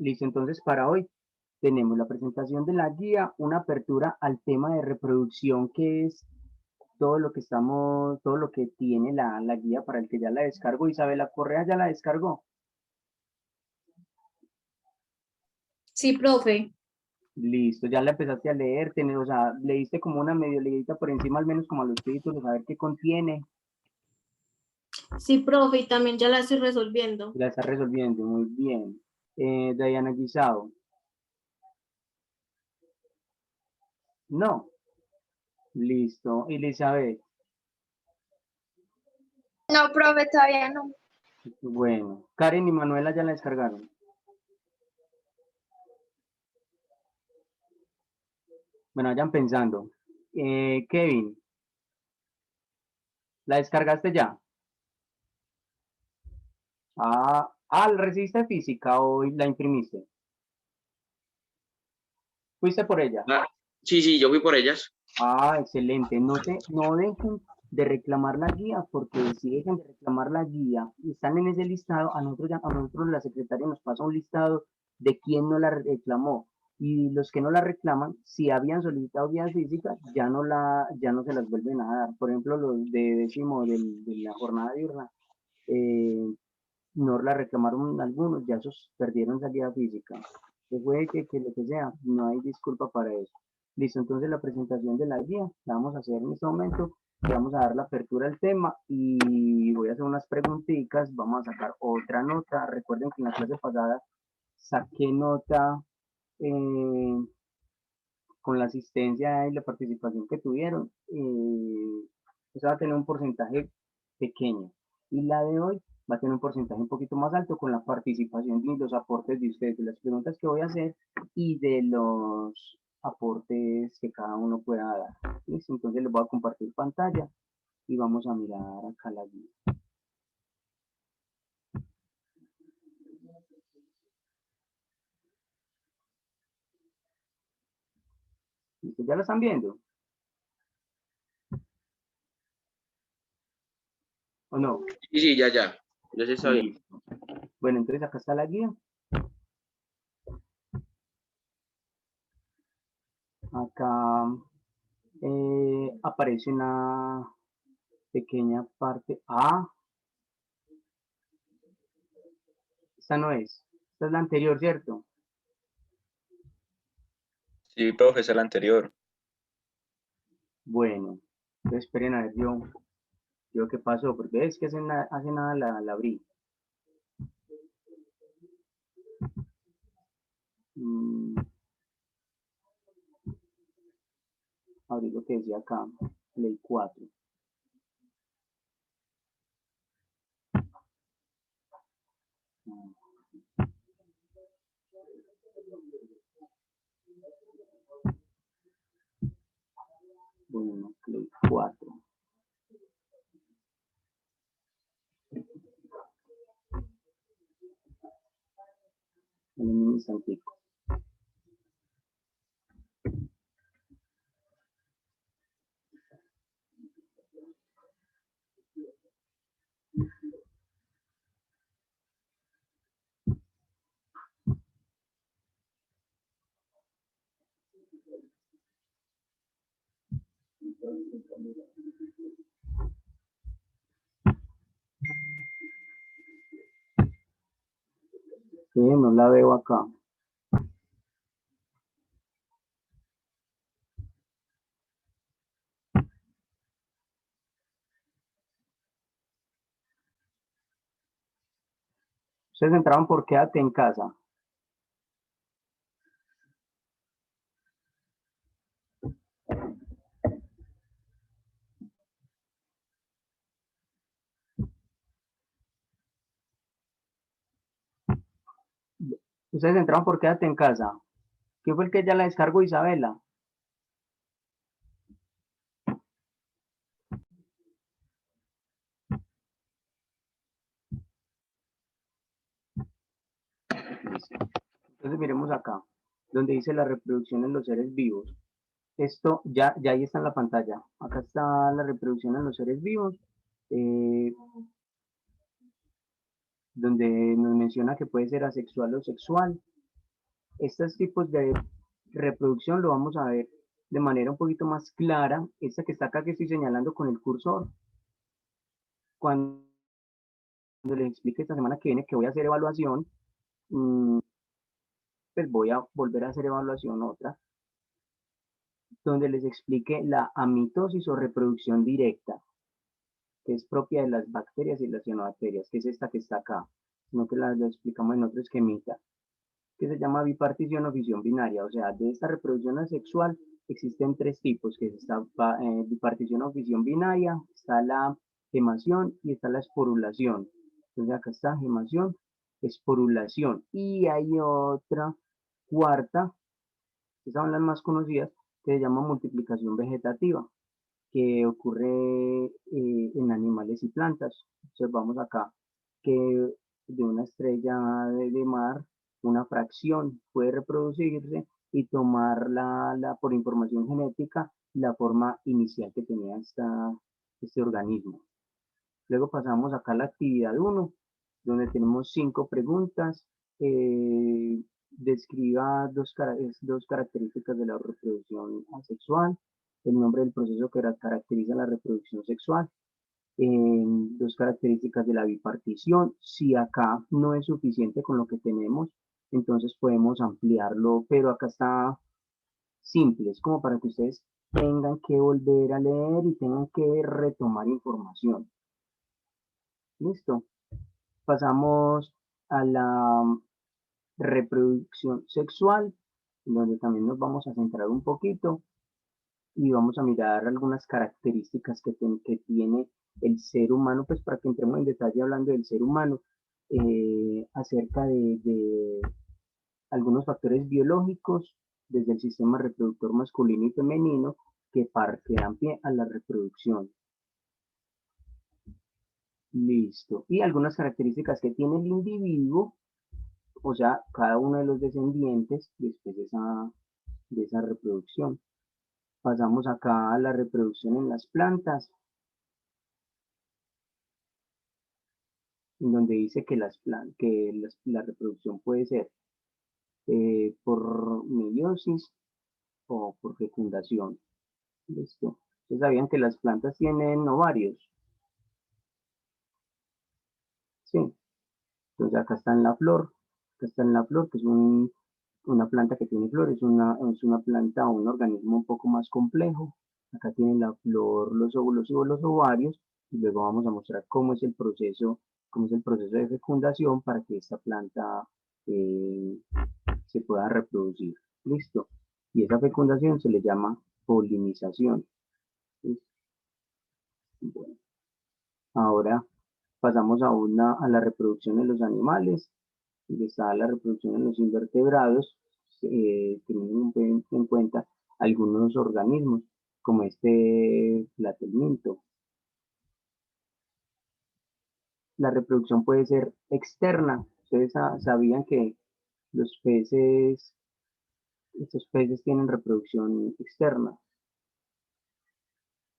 Listo, entonces para hoy tenemos la presentación de la guía, una apertura al tema de reproducción, que es todo lo que tiene la guía para el que ya la descargó. Isabela Correa ya la descargó. Sí, profe. Listo, ya la empezaste a leer, o sea, leíste como una medio leidita por encima, al menos como a los títulos, a ver qué contiene. Sí, profe, y también ya la estoy resolviendo. La está resolviendo, muy bien. Diana Guisao, no, listo. Elizabeth, No, profe, todavía no. bueno. Karen y Manuela ya la descargaron. Bueno, vayan pensando. Kevin, ¿la descargaste ya? ¿La recibiste física o la imprimiste? ¿Fuiste por ella? Sí, yo fui por ellas. Excelente. No dejen de reclamar la guía, porque si dejan de reclamar la guía y están en ese listado, a nosotros la secretaria nos pasa un listado de quién no la reclamó. Y los que no la reclaman, si habían solicitado guías físicas, ya no se las vuelven a dar. Por ejemplo, los de décimo de la jornada diurna, eh, no la reclamaron algunos, ya esos perdieron salida física. Que puede que lo que sea, no hay disculpa para eso. Listo, entonces la presentación de la guía la vamos a hacer en este momento. Le vamos a dar la apertura al tema y voy a hacer unas preguntitas. Vamos a sacar otra nota. Recuerden que en la clase pasada saqué nota eh, con la asistencia y la participación que tuvieron. Eso va a tener un porcentaje pequeño. Y la de hoy va a tener un porcentaje un poquito más alto con la participación y los aportes de ustedes, de las preguntas que voy a hacer y de los aportes que cada uno pueda dar. ¿Listo? Entonces les voy a compartir pantalla y vamos a mirar acá la guía. ¿Listo? ¿Ya lo están viendo? ¿O no? Sí, ya se está bien. Listo. Bueno, entonces acá está la guía. Acá aparece una pequeña parte. Esta no es. Esta es la anterior, ¿cierto? Sí, profe, es el anterior. Bueno, entonces esperen a ver yo qué pasó, porque es que hace nada la abrí. Abrí lo que decía acá, Play 4. Bueno, Play 4. En un instantico. Sí, no la veo acá. Ustedes entraban por quédate en casa. Ustedes entraban por quédate en casa. ¿Quién fue el que ya la descargó, Isabela? Entonces miremos acá, donde dice la reproducción en los seres vivos. Esto ya ahí está en la pantalla. Acá está la reproducción en los seres vivos, eh, donde nos menciona que puede ser asexual o sexual. estos tipos de reproducción lo vamos a ver de manera un poquito más clara. Esta que está acá que estoy señalando con el cursor. Cuando les explique esta semana que viene que voy a hacer evaluación, pues voy a volver a hacer evaluación otra, donde les explique la amitosis o reproducción directa, que es propia de las bacterias y las cianobacterias, que es esta que está acá, sino que la explicamos en otro esquemita, que se llama bipartición o fisión binaria. O sea, de esta reproducción asexual existen tres tipos, que es esta bipartición o fisión binaria, está la gemación y está la esporulación. Entonces acá está gemación, esporulación, y hay otra cuarta, que son las más conocidas, que se llama multiplicación vegetativa, que ocurre en animales y plantas. Observamos acá que de una estrella de mar, una fracción puede reproducirse y tomar por información genética la forma inicial que tenía este organismo. Luego pasamos acá a la actividad 1, donde tenemos 5 preguntas. Describa dos características de la reproducción asexual, el nombre del proceso que caracteriza la reproducción sexual, dos características de la bipartición. Si acá no es suficiente con lo que tenemos, entonces podemos ampliarlo, pero acá está simple, es como para que ustedes tengan que volver a leer y tengan que retomar información. Listo. Pasamos a la reproducción sexual, donde también nos vamos a centrar un poquito y vamos a mirar algunas características que tiene el ser humano, pues para que entremos en detalle hablando del ser humano, acerca de algunos factores biológicos desde el sistema reproductor masculino y femenino que dan pie a la reproducción. Listo. Y algunas características que tiene el individuo, o sea, cada uno de los descendientes después de esa reproducción. Pasamos acá a la reproducción en las plantas, en donde dice que la reproducción puede ser por meiosis o por fecundación. Listo. ¿Ustedes sabían que las plantas tienen ovarios? Sí. Entonces acá está en la flor, que es una planta que tiene flores, es una planta o un organismo un poco más complejo. Acá tienen la flor, los óvulos y los ovarios, y luego vamos a mostrar cómo es el proceso de fecundación para que esta planta se pueda reproducir. Listo. Y esa fecundación se le llama polinización. ¿Listo? Bueno, ahora pasamos a la reproducción de los animales. Está la reproducción en los invertebrados, teniendo en cuenta algunos organismos, como este platelminto. La reproducción puede ser externa. Ustedes sabían que estos peces tienen reproducción externa.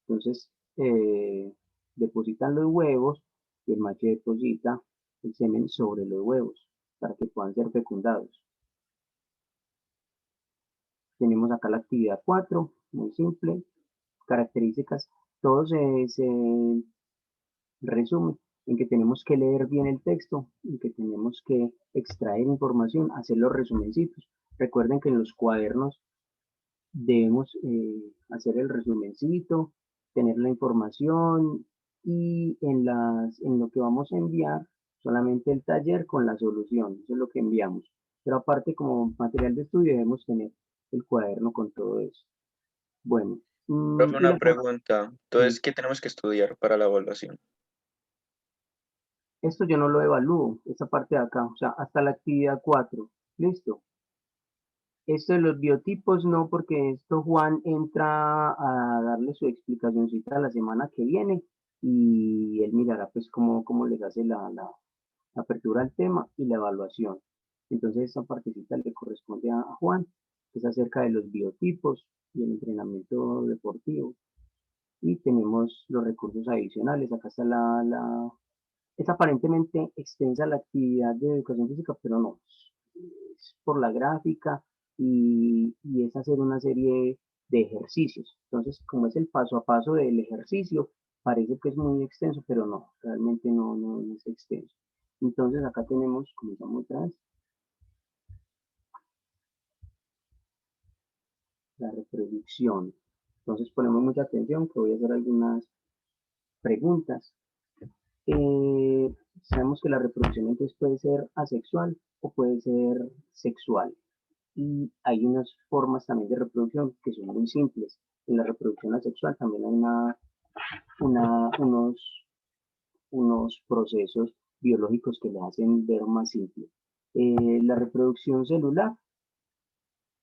Entonces, depositan los huevos y el macho deposita el semen sobre los huevos para que puedan ser fecundados. Tenemos acá la actividad 4, muy simple, características, todo se resume en que tenemos que leer bien el texto, en que tenemos que extraer información, hacer los resumencitos. Recuerden que en los cuadernos debemos hacer el resumencito, tener la información y en lo que vamos a enviar solamente el taller con la solución, eso es lo que enviamos. Pero aparte como material de estudio debemos tener el cuaderno con todo eso. Bueno, Profe, y una pregunta. Entonces, ¿qué tenemos que estudiar para la evaluación? esto yo no lo evalúo, esta parte de acá, o sea, hasta la actividad 4, listo. Esto de los biotipos no, porque esto Juan entra a darle su explicacióncita la semana que viene y él mirará pues cómo les hace la apertura al tema y la evaluación. Entonces esta partecita le corresponde a Juan, que es acerca de los biotipos y el entrenamiento deportivo. Y tenemos los recursos adicionales. Acá está es aparentemente extensa la actividad de educación física, pero no. es por la gráfica y es hacer una serie de ejercicios. Entonces, como es el paso a paso del ejercicio, parece que es muy extenso, pero no, realmente no es extenso. Entonces, acá tenemos, comenzamos otra vez, la reproducción. Entonces, ponemos mucha atención, que voy a hacer algunas preguntas. Sabemos que la reproducción entonces puede ser asexual o puede ser sexual. Y hay unas formas también de reproducción que son muy simples. En la reproducción asexual también hay unos procesos biológicos que le hacen ver más simple. La reproducción celular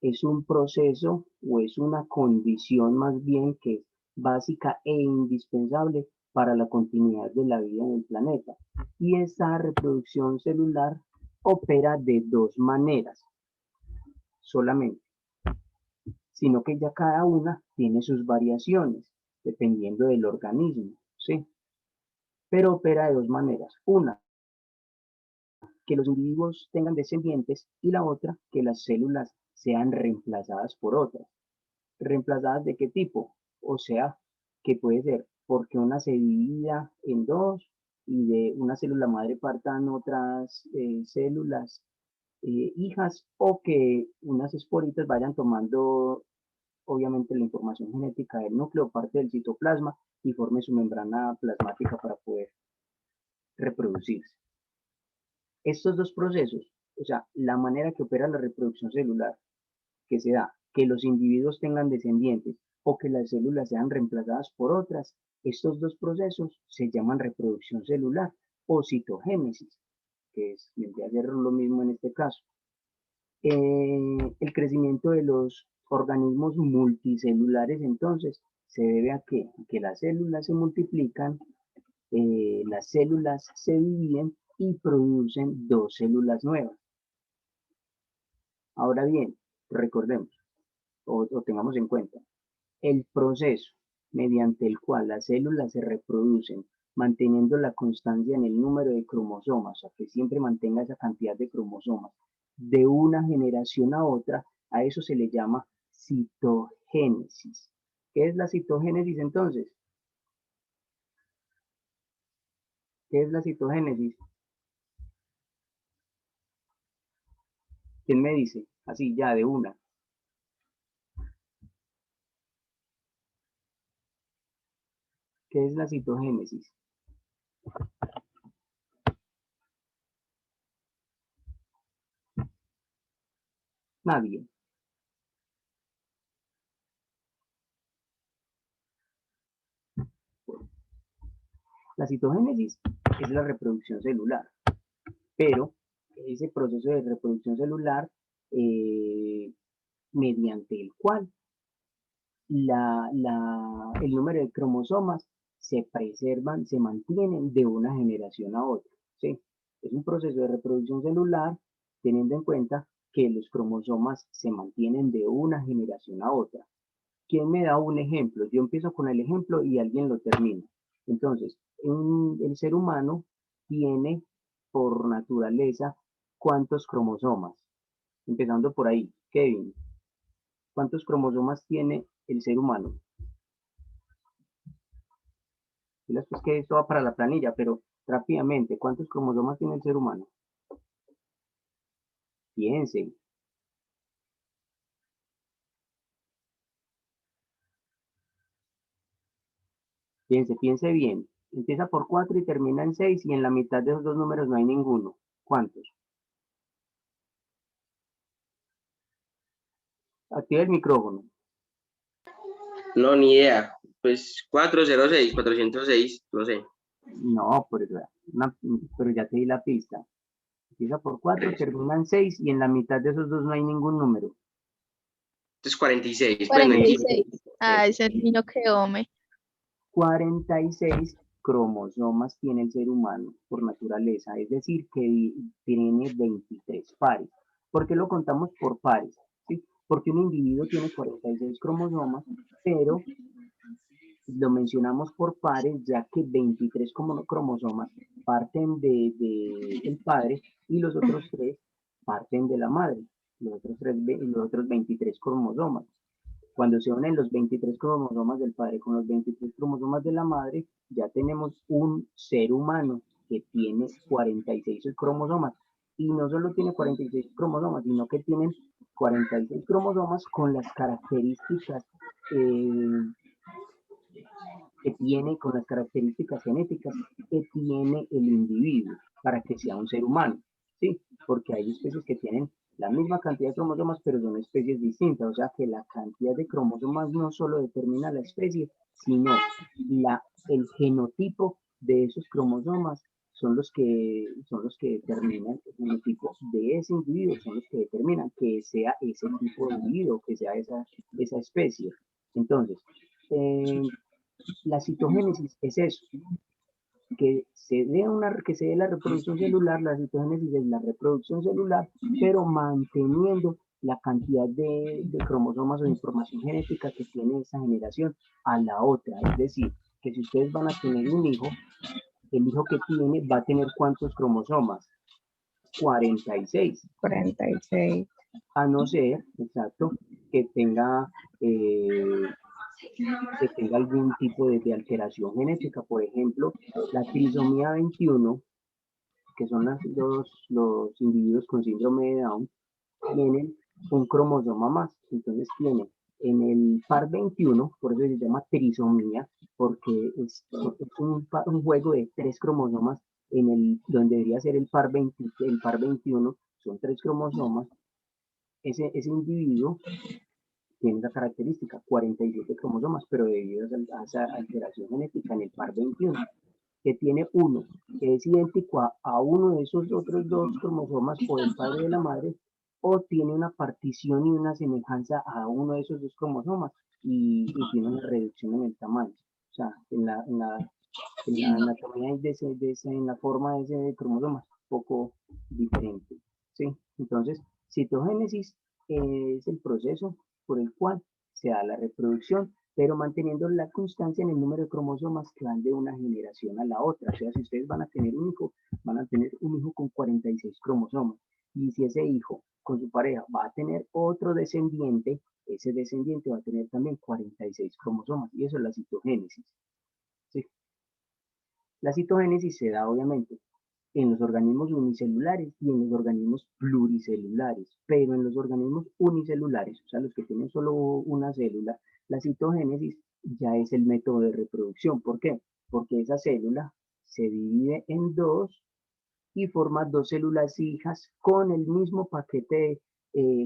es un proceso o es una condición más bien que es básica e indispensable para la continuidad de la vida en el planeta. Y esta reproducción celular opera de dos maneras solamente, sino que ya cada una tiene sus variaciones dependiendo del organismo, ¿sí? Pero opera de dos maneras. Una, que los individuos tengan descendientes y la otra, que las células sean reemplazadas por otras. ¿Reemplazadas de qué tipo? O sea, que puede ser porque una se divida en dos y de una célula madre partan otras células hijas, o que unas esporitas vayan tomando obviamente la información genética del núcleo, parte del citoplasma, y forme su membrana plasmática para poder reproducirse. Estos dos procesos, o sea, la manera que opera la reproducción celular, que se da que los individuos tengan descendientes o que las células sean reemplazadas por otras, estos dos procesos se llaman reproducción celular o citogénesis, que es vendría a ser lo mismo en este caso. El crecimiento de los organismos multicelulares entonces se debe a que las células se multiplican, las células se dividen y producen dos células nuevas. Ahora bien, recordemos o tengamos en cuenta, el proceso mediante el cual las células se reproducen manteniendo la constancia en el número de cromosomas, o sea, que siempre mantenga esa cantidad de cromosomas de una generación a otra, a eso se le llama citogénesis. ¿Qué es la citogénesis entonces? ¿Qué es la citogénesis? ¿Quién me dice? Así, ya, de una. ¿Qué es la citogénesis? Nadie. La citogénesis es la reproducción celular, pero ese proceso de reproducción celular mediante el cual el número de cromosomas se preservan, se mantienen de una generación a otra, ¿sí? Es un proceso de reproducción celular teniendo en cuenta que los cromosomas se mantienen de una generación a otra. ¿Quién me da un ejemplo? Yo empiezo con el ejemplo y alguien lo termina. Entonces, el ser humano tiene por naturaleza ¿cuántos cromosomas? Empezando por ahí, Kevin. ¿Cuántos cromosomas tiene el ser humano? Es que esto va para la planilla, pero rápidamente, ¿cuántos cromosomas tiene el ser humano? Piensen. Piense bien. Empieza por 4 y termina en 6 y en la mitad de esos dos números no hay ninguno. ¿Cuántos? Activa el micrófono. No, ni idea. Pues 406, 406, no sé. No, pero ya te di la pista. Empieza por 4, termina en 6 y en la mitad de esos dos no hay ningún número. Entonces 46. Bueno, 46. Ay, ese niño que home. 46 cromosomas tiene el ser humano por naturaleza, es decir, que tiene 23 pares. ¿Por qué lo contamos por pares? ¿Sí? Porque un individuo tiene 46 cromosomas, pero lo mencionamos por pares ya que 23 cromosomas parten del padre y los otros 3 parten de la madre, los otros 23 cromosomas. Cuando se unen los 23 cromosomas del padre con los 23 cromosomas de la madre, ya tenemos un ser humano que tiene 46 cromosomas. Y no solo tiene 46 cromosomas, sino que tienen 46 cromosomas con las características con las características genéticas que tiene el individuo para que sea un ser humano, ¿sí? Porque hay especies que tienen la misma cantidad de cromosomas, pero son especies distintas, o sea que la cantidad de cromosomas no solo determina la especie, sino el genotipo de esos cromosomas son los que determinan el genotipo de ese individuo, son los que determinan que sea ese tipo de individuo, que sea esa especie. Entonces, la citogénesis es eso, que se dé la reproducción celular. La citogénesis es la reproducción celular, pero manteniendo la cantidad de cromosomas o de información genética que tiene esa generación a la otra. Es decir, que si ustedes van a tener un hijo, el hijo que tiene va a tener ¿cuántos cromosomas? 46. 46. A no ser, exacto, que tenga algún tipo de alteración genética. Por ejemplo, la trisomía 21, que son los individuos con síndrome de Down, tienen un cromosoma más. Entonces tienen en el par 21, por eso se llama trisomía, porque es un juego de 3 cromosomas donde debería ser el par 21, son 3 cromosomas. Ese individuo tiene esa característica, 47 cromosomas, pero debido a esa alteración genética en el par 21, que tiene uno que es idéntico a uno de esos otros 2 cromosomas o del padre de la madre, o tiene una partición y una semejanza a uno de esos 2 cromosomas y tiene una reducción en el tamaño. O sea, en la anatomía en la forma de ese cromosoma es un poco diferente, ¿sí? Entonces, citogénesis es el proceso por el cual se da la reproducción, pero manteniendo la constancia en el número de cromosomas que van de una generación a la otra. O sea, si ustedes van a tener un hijo, van a tener un hijo con 46 cromosomas. Y si ese hijo con su pareja va a tener otro descendiente, ese descendiente va a tener también 46 cromosomas. Y eso es la citogénesis, ¿sí? La citogénesis se da obviamente en los organismos unicelulares y en los organismos pluricelulares, pero en los organismos unicelulares, o sea, los que tienen solo una célula, la citogénesis ya es el método de reproducción. ¿Por qué? Porque esa célula se divide en 2 y forma 2 células hijas con el mismo paquete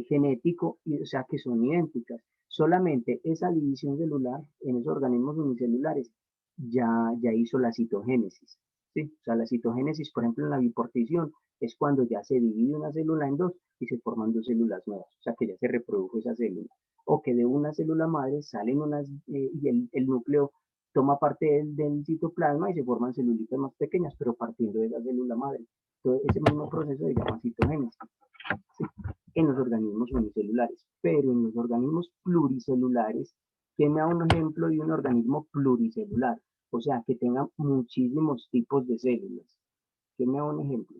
genético, o sea, que son idénticas. Solamente esa división celular en esos organismos unicelulares ya hizo la citogénesis. ¿Sí? O sea, la citogénesis, por ejemplo, en la biportición, es cuando ya se divide una célula en 2 y se forman 2 células nuevas, o sea, que ya se reprodujo esa célula. O que de una célula madre salen y el núcleo toma parte del citoplasma y se forman celulitas más pequeñas, pero partiendo de esa célula madre. Entonces, ese mismo proceso se llama citogénesis, ¿sí? En los organismos unicelulares, pero en los organismos pluricelulares, que me da un ejemplo de un organismo pluricelular, o sea, que tenga muchísimos tipos de células. ¿Qué me da un ejemplo?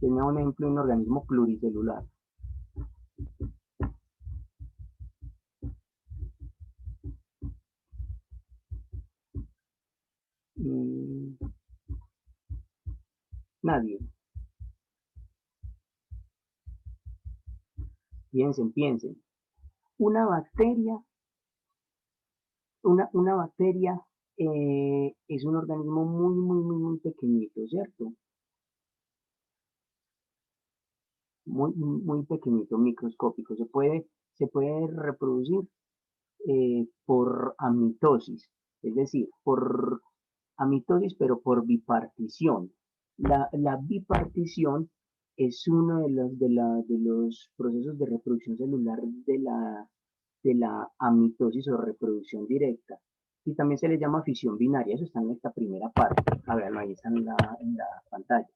¿Qué me da un ejemplo de un organismo pluricelular? Nadie. Piensen. Una bacteria es un organismo muy pequeñito, ¿cierto? Muy pequeñito, microscópico. Se puede reproducir por amitosis, es decir, por amitosis, pero por bipartición. La bipartición es uno de los procesos de reproducción celular de la amitosis o reproducción directa. Y también se le llama fisión binaria, eso está en esta primera parte. A ver, ahí está en la pantalla.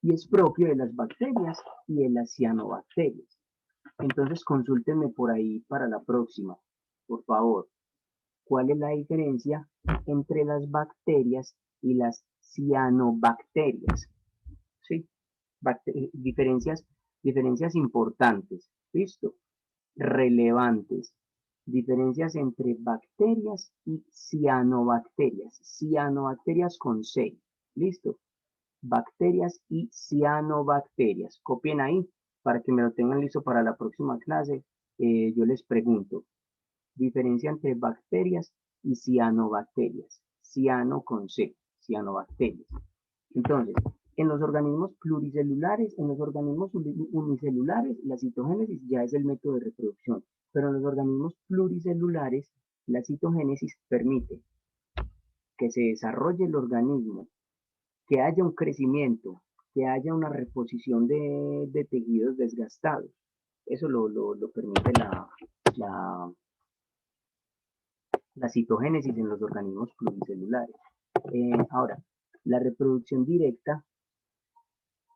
Y es propio de las bacterias y de las cianobacterias. Entonces, consúltenme por ahí para la próxima, por favor. ¿Cuál es la diferencia entre las bacterias y las cianobacterias? ¿Sí? Diferencias importantes, ¿listo? Relevantes. Diferencias entre bacterias y cianobacterias. Cianobacterias con C, ¿listo? Bacterias y cianobacterias. Copien ahí para que me lo tengan listo para la próxima clase. Yo les pregunto, diferencia entre bacterias y cianobacterias. Ciano con C, cianobacterias. Entonces, en los organismos pluricelulares, en los organismos unicelulares, la citogénesis ya es el método de reproducción, pero en los organismos pluricelulares, la citogénesis permite que se desarrolle el organismo, que haya un crecimiento, que haya una reposición de tejidos desgastados. Eso lo permite la citogénesis en los organismos pluricelulares. Ahora, la reproducción directa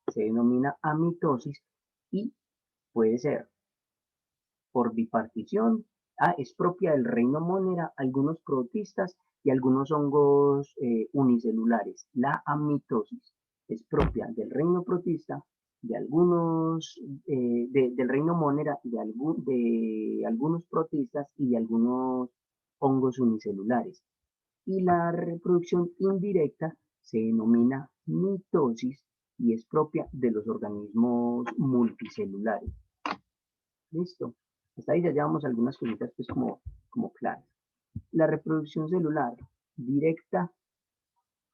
se denomina amitosis y puede ser por bipartición. Es propia del reino Monera, algunos protistas y algunos hongos unicelulares. La amitosis es propia del reino protista, de algunos, del reino Monera, de algunos protistas y de algunos hongos unicelulares. Y la reproducción indirecta se denomina mitosis y es propia de los organismos multicelulares. Listo. Hasta ahí ya llevamos algunas cositas pues como claras. La reproducción celular directa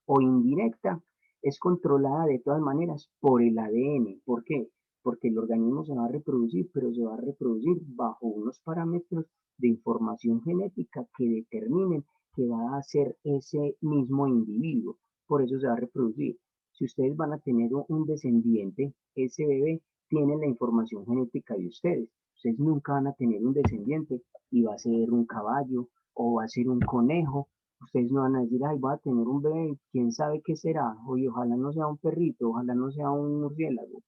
o indirecta es controlada de todas maneras por el ADN. ¿Por qué? Porque el organismo se va a reproducir, pero se va a reproducir bajo unos parámetros de información genética que determinen que va a ser ese mismo individuo. Por eso se va a reproducir. Si ustedes van a tener un descendiente, ese bebé tiene la información genética de ustedes. Ustedes nunca van a tener un descendiente y va a ser un caballo o va a ser un conejo. Ustedes no van a decir, ay, voy a tener un bebé, quién sabe qué será. Oye, ojalá no sea un perrito, ojalá no sea un murciélago.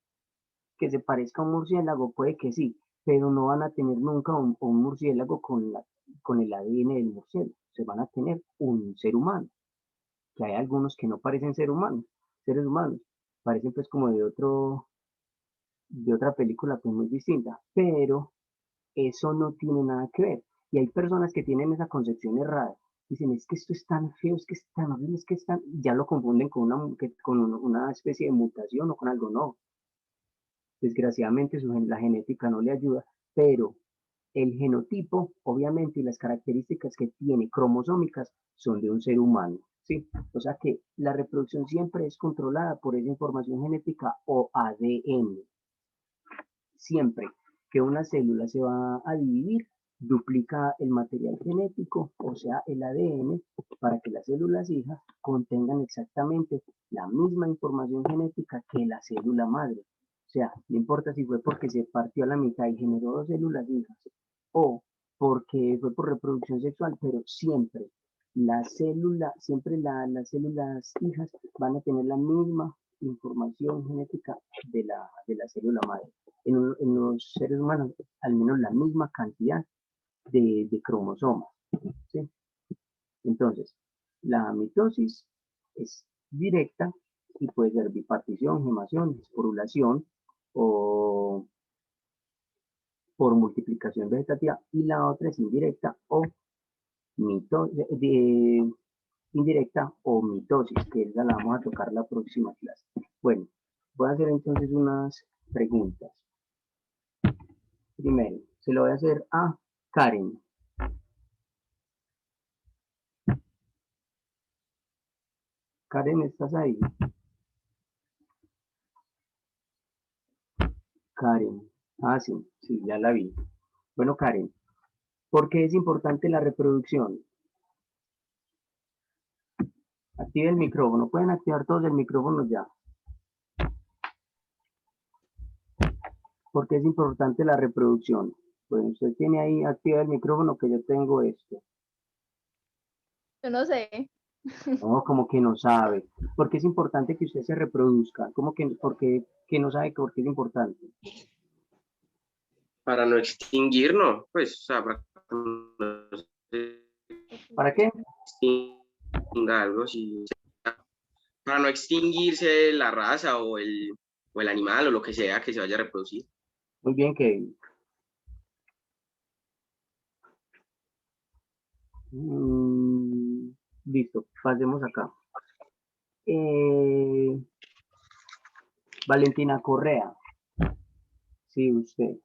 Que se parezca a un murciélago, puede que sí, pero no van a tener nunca un murciélago con el ADN del murciélago. Se van a tener un ser humano. Que hay algunos que no parecen seres humanos. Parecen pues como de otra película pues muy distinta, pero eso no tiene nada que ver. Y hay personas que tienen esa concepción errada. Dicen, es que esto es tan feo, es que es tan horrible, es que es tan... Ya lo confunden con una especie de mutación o con algo, no. Desgraciadamente la genética no le ayuda, pero el genotipo, obviamente, y las características que tiene cromosómicas son de un ser humano, ¿sí? O sea que la reproducción siempre es controlada por esa información genética o ADN. Siempre que una célula se va a dividir, duplica el material genético, o sea, el ADN, para que las células hijas contengan exactamente la misma información genética que la célula madre. O sea, no importa si fue porque se partió a la mitad y generó dos células hijas, o porque fue por reproducción sexual, pero siempre las células hijas van a tener la misma información genética de la célula madre. En los seres humanos, al menos la misma cantidad de cromosomas, ¿sí? Entonces, la mitosis es directa y puede ser bipartición, gemación, esporulación o por multiplicación vegetativa, y la otra es indirecta o indirecta o mitosis, que esa la vamos a tocar la próxima clase. Bueno, voy a hacer entonces unas preguntas. Primero, se lo voy a hacer a Karen. Karen, ¿estás ahí? Karen. Sí, sí, ya la vi. Bueno, Karen, ¿por qué es importante la reproducción? Active el micrófono. Pueden activar todos el micrófono ya. ¿Por qué es importante la reproducción? Bueno, usted tiene ahí activa el micrófono, que yo tengo esto. Yo no sé. No, como que no sabe. ¿Por qué es importante que usted se reproduzca? ¿Cómo que, que no sabe por qué es importante? Para no extinguirnos, pues, o sea, para que no se ¿Para qué? Extinga algo, sí. Para no extinguirse la raza o el animal o lo que sea que se vaya a reproducir. Muy bien, Kevin. Listo, pasemos acá. Valentina Correa. Sí, usted.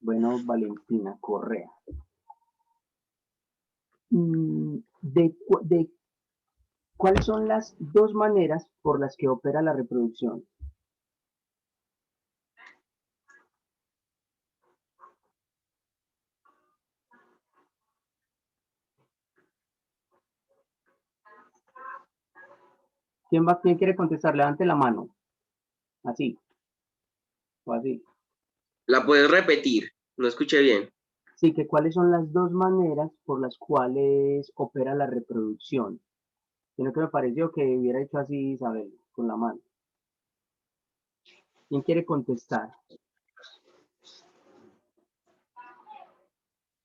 Bueno, Valentina Correa. ¿Cuáles son las dos maneras por las que opera la reproducción? ¿Quién quiere contestar? Levante la mano. Así. O así. ¿La puedes repetir? No escuché bien. Sí, que cuáles son las dos maneras por las cuales opera la reproducción. Sino que me pareció que hubiera hecho así, Isabel, con la mano. ¿Quién quiere contestar?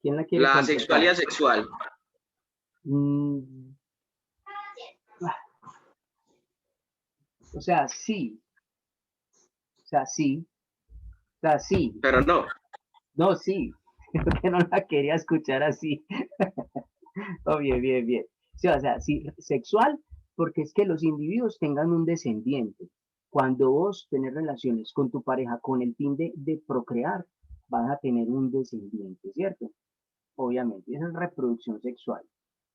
¿Quién la quiere La contestar? sexual y asexual. O sea, sí. O sea, sí. O sea, sí. Pero no. No, sí. Creo que no la quería escuchar así. Oh, bien, bien, bien. Sí, o sea, sí, sexual, porque es que los individuos tengan un descendiente. Cuando vos tenés relaciones con tu pareja con el fin de procrear, vas a tener un descendiente, ¿cierto? Obviamente, esa es reproducción sexual.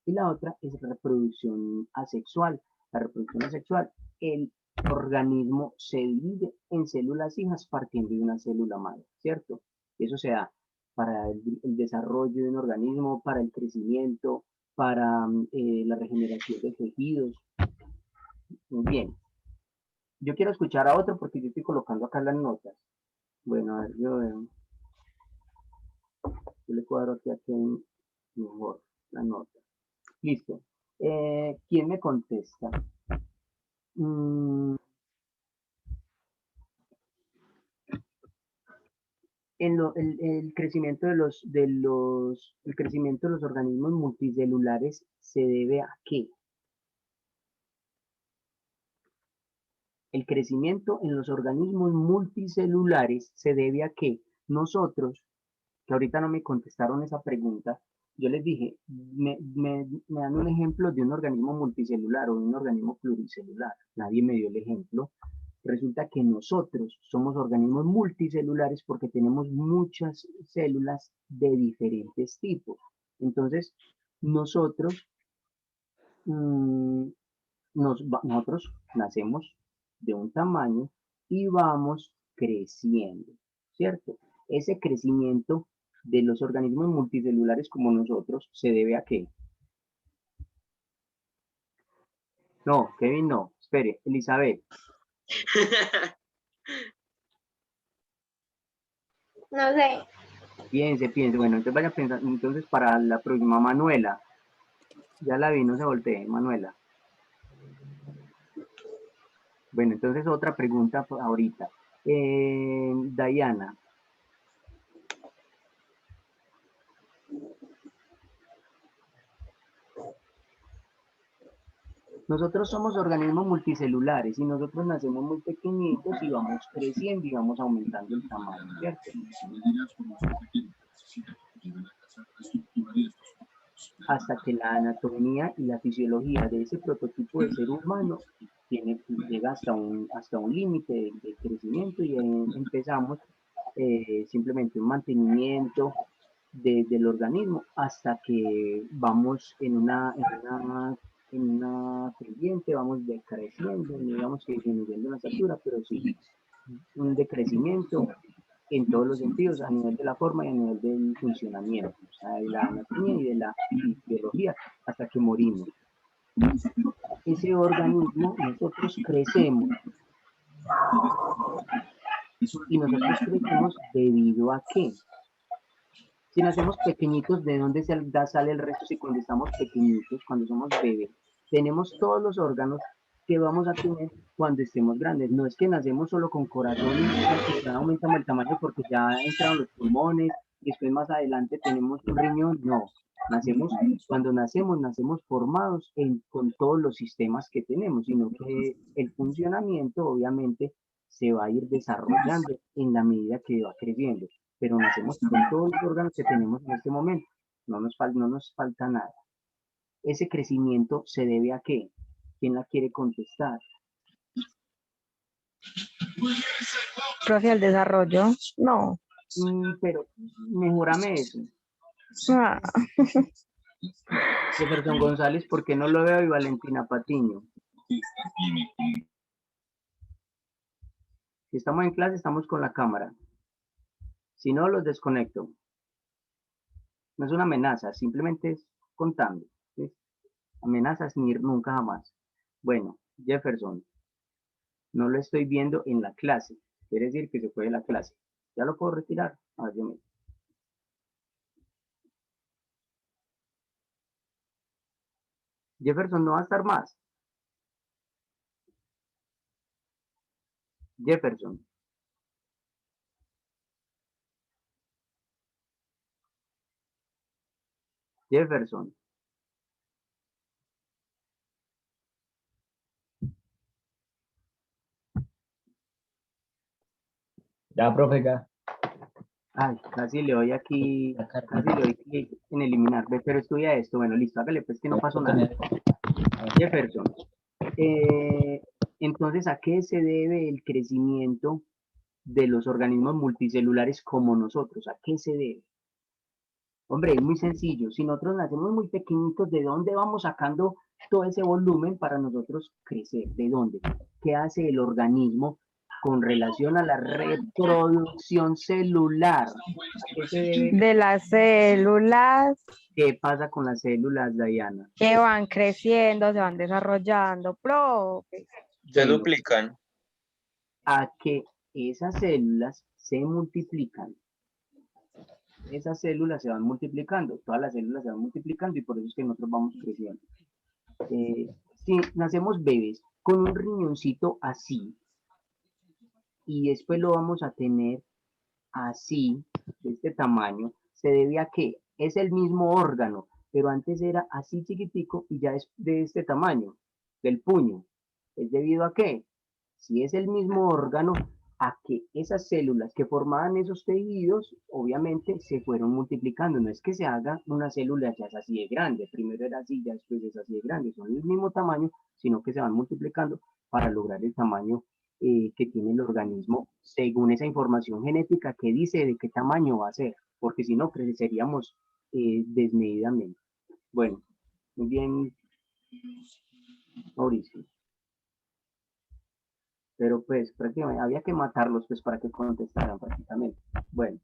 Y la otra es reproducción asexual. La reproducción asexual, el organismo se divide en células hijas partiendo de una célula madre, ¿cierto? Eso se da para el desarrollo de un organismo, para el crecimiento, para la regeneración de tejidos. Muy bien. Yo quiero escuchar a otro porque yo estoy colocando acá las notas. Bueno, a ver, yo le cuadro aquí a Ken mejor la nota. Listo. ¿Quién me contesta? El crecimiento el crecimiento de los organismos multicelulares se debe a qué? El crecimiento en los organismos multicelulares se debe a que nosotros, que ahorita no me contestaron esa pregunta, yo les dije, me dan un ejemplo de un organismo multicelular o de un organismo pluricelular. Nadie me dio el ejemplo. Resulta que nosotros somos organismos multicelulares porque tenemos muchas células de diferentes tipos. Entonces, nosotros, nosotros nacemos de un tamaño y vamos creciendo, ¿cierto? Ese crecimiento de los organismos multicelulares como nosotros se debe a qué? No, Kevin, no. Espere, Elizabeth. No sé. Piense. Bueno, entonces vaya a pensar. Entonces, para la próxima, Manuela. Ya la vi, no se voltee, Manuela. Bueno, entonces otra pregunta ahorita. Diana. Nosotros somos organismos multicelulares y nosotros nacemos muy pequeñitos y vamos creciendo y vamos aumentando el tamaño, ¿cierto? Hasta que la anatomía y la fisiología de ese prototipo de ser humano llega hasta un límite de crecimiento y empezamos simplemente un mantenimiento del organismo hasta que vamos en una creciente, vamos decreciendo, digamos que disminuyendo la estatura, pero sí, un decrecimiento en todos los sentidos, a nivel de la forma y a nivel del funcionamiento, o sea, de la anatomía y de la biología, hasta que morimos. Ese organismo, nosotros crecemos, y nosotros crecemos debido a qué. Si nacemos pequeñitos, ¿de dónde sale el resto? Si cuando estamos pequeñitos, cuando somos bebés, tenemos todos los órganos que vamos a tener cuando estemos grandes. No es que nacemos solo con corazón y ya aumentamos el tamaño porque ya entraron los pulmones y después más adelante tenemos un riñón, no. Cuando nacemos formados con todos los sistemas que tenemos, sino que el funcionamiento obviamente se va a ir desarrollando en la medida que va creciendo, pero nacemos con todos los órganos que tenemos en este momento, no nos falta nada. ¿Ese crecimiento se debe a qué? ¿Quién la quiere contestar? Profe, al desarrollo. No. Pero mejorame eso. Ah, Jefferson González, ¿por qué no lo veo? Y Valentina Patiño. Si estamos en clase, estamos con la cámara. Si no, los desconecto. No es una amenaza, simplemente es contando. ¿Sí? Amenazas ni nunca jamás. Bueno, Jefferson, no lo estoy viendo en la clase. Quiere decir que se fue de la clase. ¿Ya lo puedo retirar? A ver, Jefferson no va a estar más. Jefferson. Jefferson. Ya, profe, ya. Ay, casi le doy aquí, casi le doy clic en eliminar, pero estudia esto. Bueno, listo, hágale pues que no pasó nada. Jefferson. Entonces, ¿a qué se debe el crecimiento de los organismos multicelulares como nosotros? ¿A qué se debe? Hombre, es muy sencillo. Si nosotros nacemos muy pequeñitos, ¿de dónde vamos sacando todo ese volumen para nosotros crecer? ¿De dónde? ¿Qué hace el organismo con relación a la reproducción celular? ¿A qué se debe? de las células ¿Qué pasa con las células, Diana? que van creciendo, se van desarrollando, profe. Se Bueno, duplican. a que esas células se multiplican. Esas células se van multiplicando, todas las células se van multiplicando y por eso es que nosotros vamos creciendo. Si nacemos bebés con un riñoncito así y después lo vamos a tener así, de este tamaño, se debe a que es el mismo órgano, pero antes era así chiquitico y ya es de este tamaño, del puño. ¿Es debido a qué? Si es el mismo órgano, a que esas células que formaban esos tejidos, obviamente se fueron multiplicando. No es que se haga una célula ya es así de grande, primero era así, ya después es así de grande, son del mismo tamaño, sino que se van multiplicando para lograr el tamaño que tiene el organismo según esa información genética que dice de qué tamaño va a ser, porque si no creceríamos desmedidamente. Bueno, muy bien, Mauricio. Pero pues prácticamente había que matarlos pues para que contestaran prácticamente. Bueno,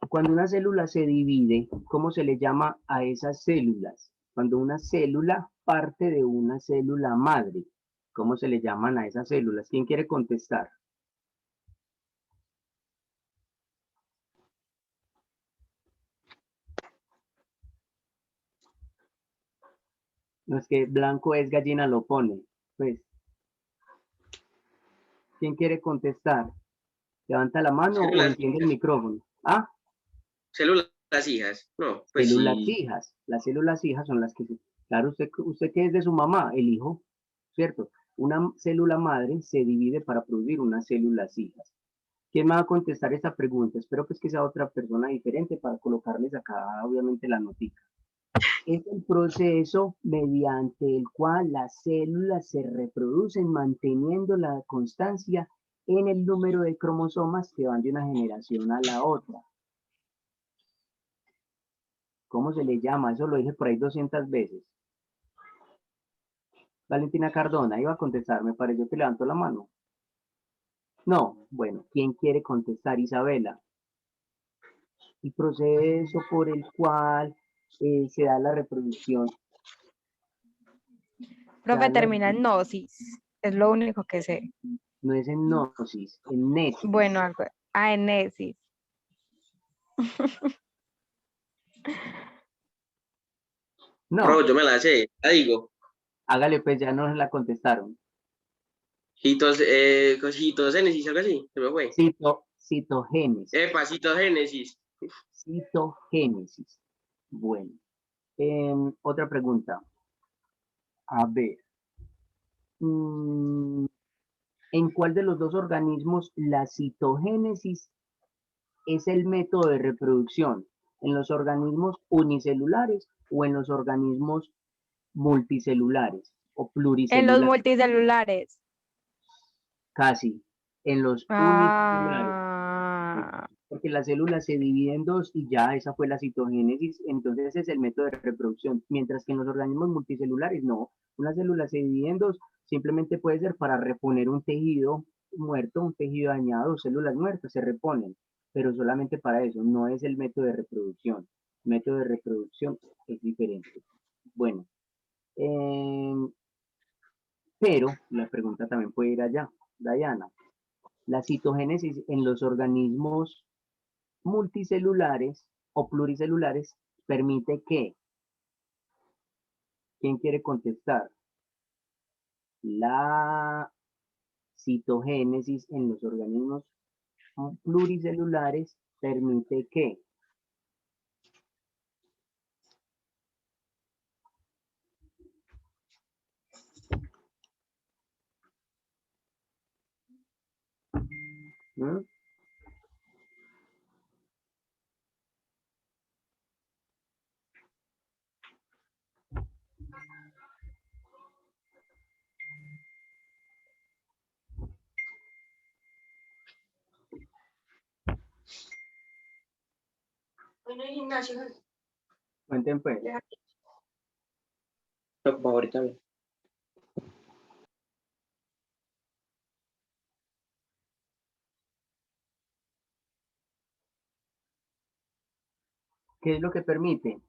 cuando una célula se divide, ¿cómo se le llama a esas células? Cuando una célula parte de una célula madre, ¿cómo se le llaman a esas células? ¿Quién quiere contestar? No es que blanco es gallina lo pone. Pues, ¿quién quiere contestar? ¿Levanta la mano o Células enciende el hijas. micrófono? Ah, Células hijas. No, pues células sí. hijas. Las células hijas son las que... Claro, usted que es de su mamá, el hijo, ¿cierto? Una célula madre se divide para producir unas células hijas. ¿Quién me va a contestar esta pregunta? Espero pues que sea otra persona diferente para colocarles acá, obviamente, la notica. Es el proceso mediante el cual las células se reproducen manteniendo la constancia en el número de cromosomas que van de una generación a la otra. ¿Cómo se le llama? Eso lo dije por ahí 200 veces. Valentina Cardona iba a contestar, me pareció que levantó la mano. No, bueno, ¿quién quiere contestar? Isabela. El proceso por el cual se da la reproducción. Profe, termina en gnosis. Es lo único que sé. No es en gnosis, en nesis. Bueno, algo. Ah, en nesis. No, Bro, yo me la sé. La digo. hágale pues, ya no la contestaron. Citogénesis, algo así, se me fue. Citogénesis. Epa, citogénesis. Citogénesis. Bueno, otra pregunta. A ver. ¿En cuál de los dos organismos la citogénesis es el método de reproducción? ¿En los organismos unicelulares o en los organismos multicelulares o En los pluricelulares? multicelulares. Casi, en los unicelulares. Ah, Porque la célula se divide en dos y ya esa fue la citogénesis, entonces ese es el método de reproducción, mientras que en los organismos multicelulares no, una célula se divide en dos, simplemente puede ser para reponer un tejido muerto, un tejido dañado, células muertas se reponen, pero solamente para eso, no es el método de reproducción. El método de reproducción es diferente. Bueno, pero la pregunta también puede ir allá, Diana. La citogénesis en los organismos multicelulares o pluricelulares permite que, ¿quién quiere contestar? La citogénesis en los organismos pluricelulares permite que. ¿Mm? Bueno, gimnasio. Cuenten pues. No, ahorita bien. ¿Qué es lo que permite?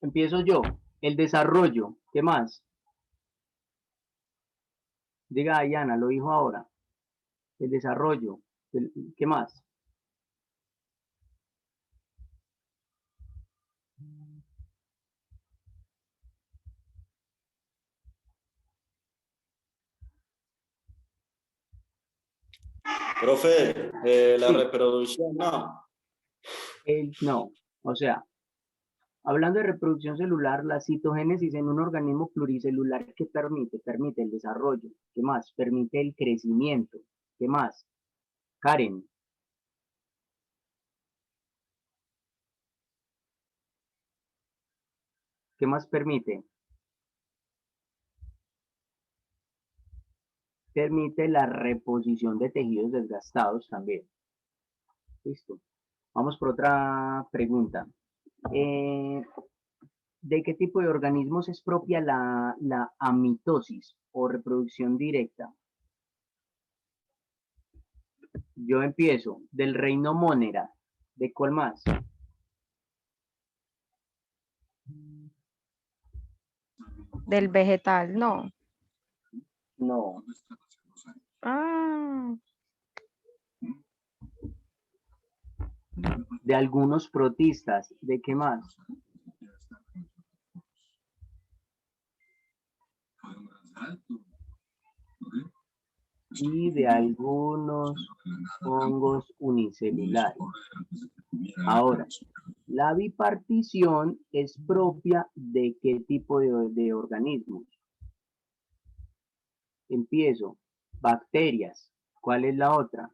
Empiezo yo. El desarrollo. ¿Qué más? Diga Diana, lo dijo ahora. El desarrollo. ¿Qué más? Profe, la Sí. reproducción, no. No. O sea, hablando de reproducción celular, la citogénesis en un organismo pluricelular, ¿qué permite? Permite el desarrollo. ¿Qué más? Permite el crecimiento. ¿Qué más? Karen. ¿Qué más permite? Permite la reposición de tejidos desgastados también. Listo. Vamos por otra pregunta. ¿De qué tipo de organismos es propia la amitosis o reproducción directa? Yo empiezo. Del reino Monera. ¿De cuál más? del vegetal, no. No. Ah, De algunos protistas. ¿De qué más? Y de algunos hongos unicelulares. Ahora, la bipartición es propia de qué tipo de organismos. Empiezo. Bacterias. ¿Cuál es la otra?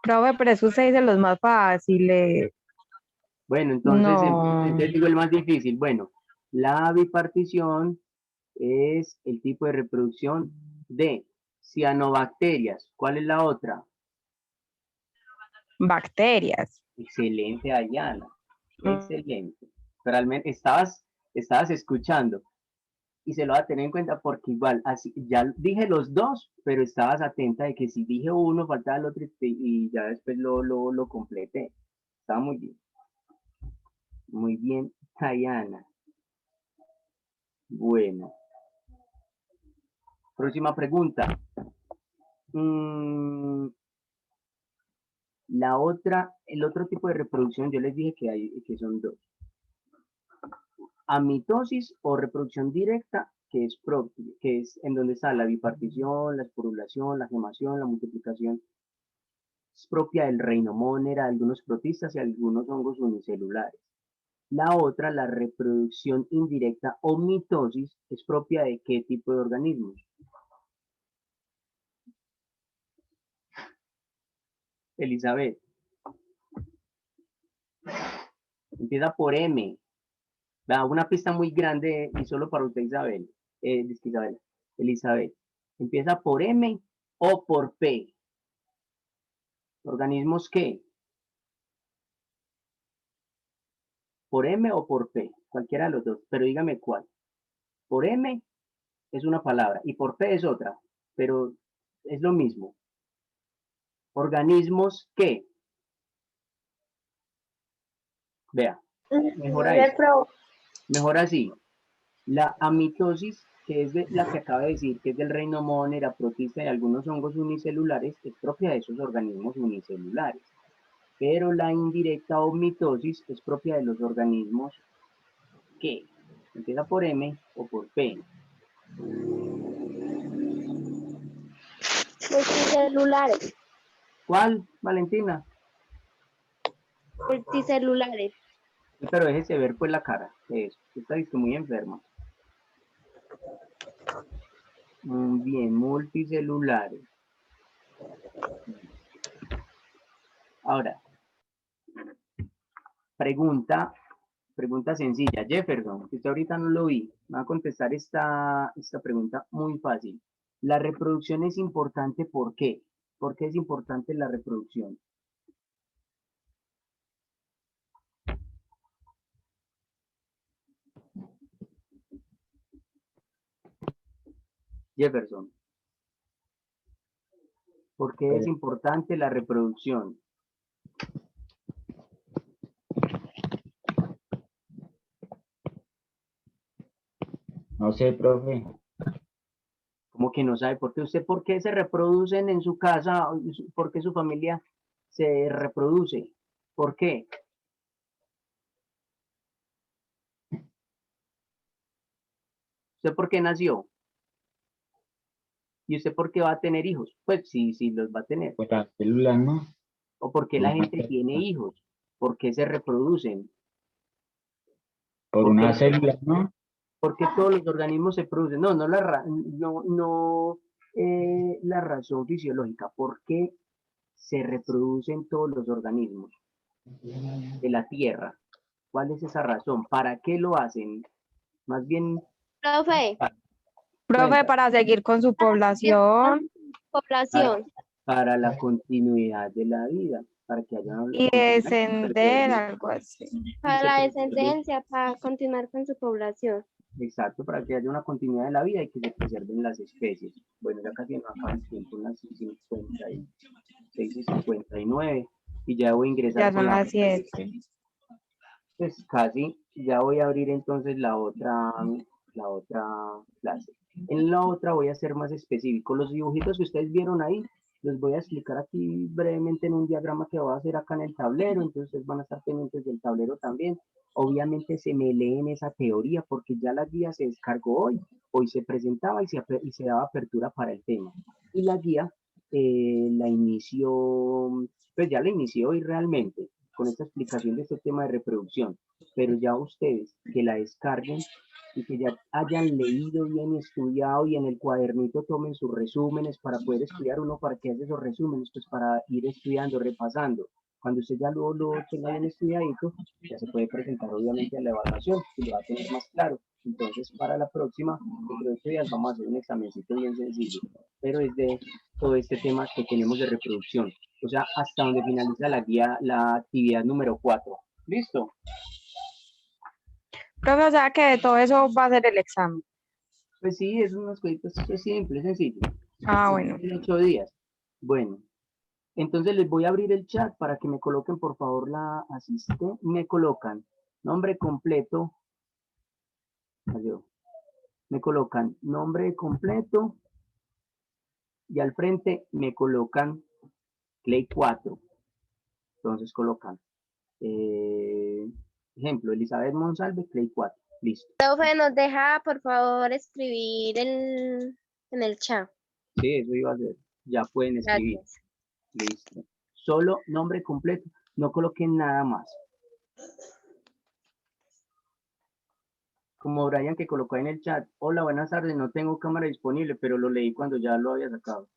profe, pero eso se dice los más fáciles. Bueno, entonces, No, entonces digo el más difícil. Bueno, la bipartición es el tipo de reproducción de cianobacterias. ¿Cuál es la otra? bacterias. Excelente, Ayala. Mm, Excelente. Realmente estabas escuchando y se lo va a tener en cuenta porque igual, así, ya dije los dos, pero estabas atenta de que si dije uno, faltaba el otro y ya después lo completé. Estaba muy bien. Muy bien, Ayana. Bueno. Próxima pregunta. El otro tipo de reproducción, yo les dije que son dos. amitosis o reproducción directa, que es en donde está la bipartición, la esporulación, la gemación, la multiplicación, es propia del reino Monera, algunos protistas y algunos hongos unicelulares. La otra, la reproducción indirecta o mitosis, es propia de qué tipo de organismos. Elizabeth. Empieza por M. Da una pista muy grande y solo para usted, Isabel. Isabel. Elizabeth. Empieza por M o por P. ¿Organismos qué? ¿Por M o por P? Cualquiera de los dos, pero dígame cuál. Por M es una palabra y por P es otra, pero es lo mismo. ¿Organismos qué? Vea, mejora eso. Mejor así. La amitosis, que es de la que acaba de decir, que es del reino Monera, protista y algunos hongos unicelulares, es propia de esos organismos unicelulares. Pero la indirecta o mitosis es propia de los organismos que empieza por M o por P. Multicelulares. ¿Cuál, Valentina? Multicelulares. Pero déjese ver pues la cara de eso. Está muy enferma. Muy bien, multicelulares. Ahora, pregunta sencilla. Jefferson, que usted ahorita no lo vi, me va a contestar esta pregunta muy fácil. La reproducción es importante, ¿por qué? ¿Por qué es importante la reproducción? Jefferson. ¿Por qué es importante la reproducción? No sé, profe. Como que no sabe por qué. ¿Usted por qué se reproducen en su casa? ¿Por qué su familia se reproduce? ¿Por qué? ¿Usted por qué nació? ¿Y usted por qué va a tener hijos? Pues sí, sí los va a tener. Pues las células, ¿no? ¿O por qué la gente tiene hijos? ¿Por qué se reproducen? Por ¿Por qué una célula, ¿no? porque todos los organismos se producen? No, la razón fisiológica. ¿Por qué se reproducen todos los organismos de la Tierra? ¿Cuál es esa razón? ¿Para qué lo hacen? Más bien, Profe, Profe, cuenta, para seguir con su población población. para la continuidad de la vida, para que haya una y continuidad y se preserve descender, algo así. Para se la preserve. descendencia, para continuar con su población. Exacto, para que haya una continuidad de la vida y que se preserven las especies. Bueno, ya casi no acaba el tiempo, unas 56 y 59, y ya voy a ingresar Ya con son la las 7. pues casi, ya voy a abrir entonces la otra clase. En la otra voy a ser más específico. Los dibujitos que ustedes vieron ahí, los voy a explicar aquí brevemente en un diagrama que voy a hacer acá en el tablero, entonces ustedes van a estar pendientes del tablero también. Obviamente se me leen esa teoría porque ya la guía se descargó hoy se presentaba y se daba apertura para el tema. Y la guía la inició, pues ya la inicié hoy realmente, con esta explicación de este tema de reproducción, pero ya ustedes que la descarguen y que ya hayan leído bien y estudiado y en el cuadernito tomen sus resúmenes para poder estudiar uno, para que hace esos resúmenes, pues para ir estudiando, repasando. Cuando usted ya lo tenga bien estudiadito, ya se puede presentar obviamente a la evaluación y lo va a tener más claro. Entonces, para la próxima, dentro de 8 días, vamos a hacer un examencito bien sencillo, pero es de todo este tema que tenemos de reproducción. O sea, hasta donde finaliza la guía, la actividad número 4. ¿Listo? Profe, o sea que de todo eso va a ser el examen. Pues sí, es unas cositas, es simple, sencillo. Ah, bueno. En 8 días. Bueno, entonces les voy a abrir el chat para que me coloquen, por favor, la asistente. Me colocan nombre completo. Adiós. Me colocan nombre completo y al frente me colocan Clay 4. Entonces colocan, ejemplo, Elizabeth Monsalve, Clay 4. Listo. Profe, nos deja, por favor, escribir en el chat. Sí, eso iba a hacer. Ya pueden escribir. Gracias. Listo. Solo nombre completo. No coloquen nada más. Como Brian que colocó en el chat. Hola, buenas tardes. No tengo cámara disponible, pero lo leí cuando ya lo había sacado.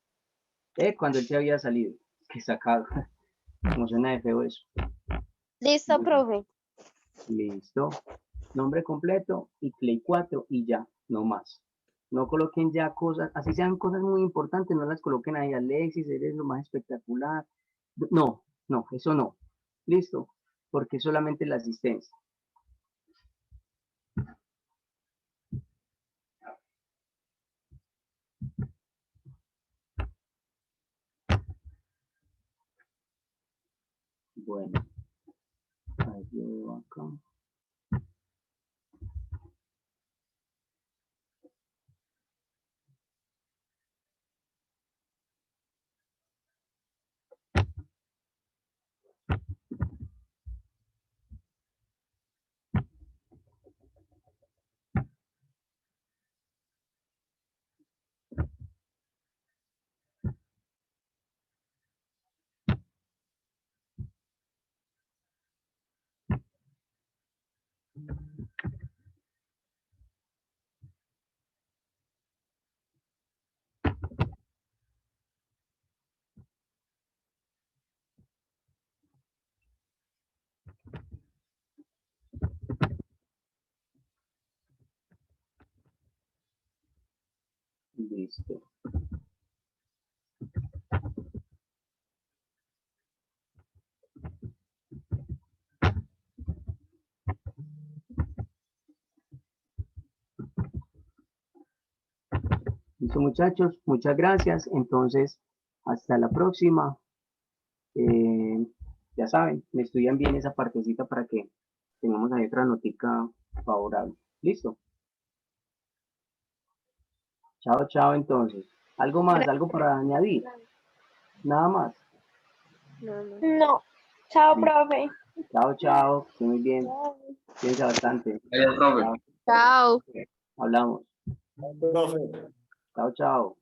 Cuando él se había salido. Que sacado. Como suena de feo eso. Listo, profe. Listo. Nombre completo y Play 4 y ya. No más. No coloquen ya cosas, así sean cosas muy importantes, no las coloquen ahí. Alexis, eres lo más espectacular. No, no, eso no. Listo. Porque es solamente la asistencia. Bueno, ahí yo veo acá. Listo. Listo, muchachos, muchas gracias. Entonces, hasta la próxima. Ya saben, me estudian bien esa partecita para que tengamos ahí otra notica favorable. Listo. Chao, chao, entonces. ¿Algo más? ¿Algo para añadir? Nada más. No, no. No. Chao, Listo. profe. Chao, chao. Que muy bien. Piensa bastante. Gracias, profe. Chao. Chao. Hablamos. Profe. Chao, chao.